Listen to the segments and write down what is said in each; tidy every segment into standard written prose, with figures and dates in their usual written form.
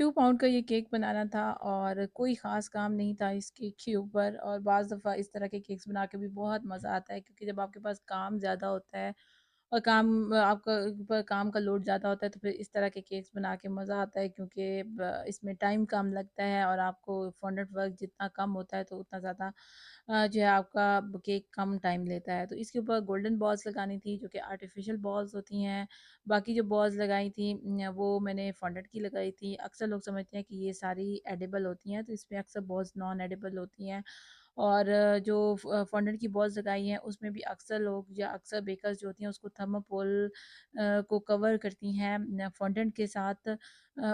2 pound का ये cake बनाना था और कोई ख़ास काम नहीं था इस केक के ऊपर। और बाज़ दफ़ा इस तरह के केक्स बना के भी बहुत मज़ा आता है, क्योंकि जब आपके पास काम ज़्यादा होता है और आपका ऊपर काम का लोड ज़्यादा होता है, तो फिर इस तरह के केक्स बना के मज़ा आता है, क्योंकि इसमें टाइम कम लगता है और आपको फॉन्डेंट वर्क जितना कम होता है तो उतना ज़्यादा जो है आपका केक कम टाइम लेता है। तो इसके ऊपर गोल्डन बॉल्स लगानी थी जो कि आर्टिफिशियल बॉल्स होती हैं। बाकी जो बॉल्स लगाई थी वो मैंने फॉन्डेंट की लगाई थी। अक्सर लोग समझते हैं कि ये सारी एडिबल होती हैं, तो इसमें अक्सर बॉल्स नॉन एडिबल होती हैं। और जो फॉन्डेंट की बॉल्स लगाई हैं उसमें भी अक्सर लोग या अक्सर बेकर्स जो होती हैं उसको थर्माकोल को कवर करती हैं फॉन्डेंट के साथ।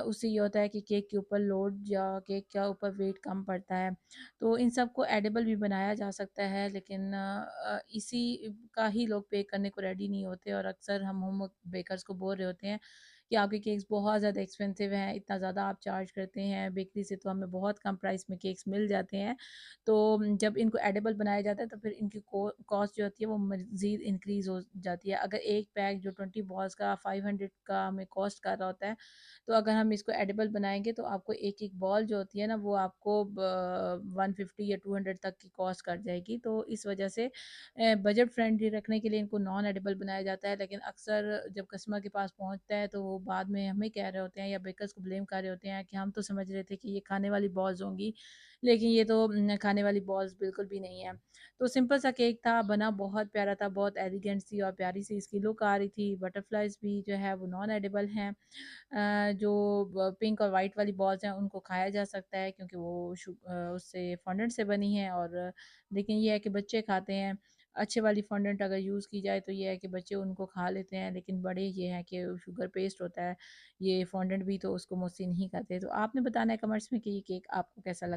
उससे ये होता है कि केक के ऊपर लोड या केक के ऊपर वेट कम पड़ता है। तो इन सब को एडिबल भी बनाया जा सकता है, लेकिन इसी का ही लोग पे करने को रेडी नहीं होते। और अक्सर हम होम बेकर्स को बोल रहे होते हैं कि आपके केक्स बहुत ज़्यादा एक्सपेंसिव हैं, इतना ज़्यादा आप चार्ज करते हैं, बेकरी से तो हमें बहुत कम प्राइस में केक्स मिल जाते हैं। तो जब इनको एडिबल बनाया जाता है तो फिर इनकी कॉस्ट जो होती है वो मज़ीद इंक्रीज़ हो जाती है। अगर एक पैक जो 20 बॉल्स का 500 का हमें कॉस्ट कर रहा होता है, तो अगर हम इसको एडिबल बनाएँगे तो आपको एक-एक बॉल जो होती है ना वो आपको 150 या 200 तक की कॉस्ट कर जाएगी। तो इस वजह से बजट फ्रेंडली रखने के लिए इनको नॉन एडिबल बनाया जाता है। लेकिन अक्सर जब कस्टमर के पास पहुँचता है तो वो बाद में हमें कह रहे होते हैं या बेकर्स को ब्लेम कर रहे होते हैं कि हम तो समझ रहे थे कि ये खाने वाली बॉल्स होंगी, लेकिन ये तो खाने वाली बॉल्स बिल्कुल भी नहीं है। तो सिंपल सा केक था, बना बहुत प्यारा था, बहुत एलिगेंट सी और प्यारी सी इसकी लुक आ रही थी। बटरफ्लाइज़ भी जो है वो नॉन एडिबल हैं। जो पिंक और वाइट वाली बॉल्स हैं उनको खाया जा सकता है, क्योंकि वो उससे फॉन्डेंट से बनी है। और लेकिन ये है कि बच्चे खाते हैं। अच्छे वाली फॉन्डेंट अगर यूज़ की जाए तो ये है कि बच्चे उनको खा लेते हैं, लेकिन बड़े ये हैं कि शुगर पेस्ट होता है, ये फॉन्डेंट भी तो उसको मुझसे नहीं खाते। तो आपने बताना है कमेंट्स में कि ये केक आपको कैसा लगा।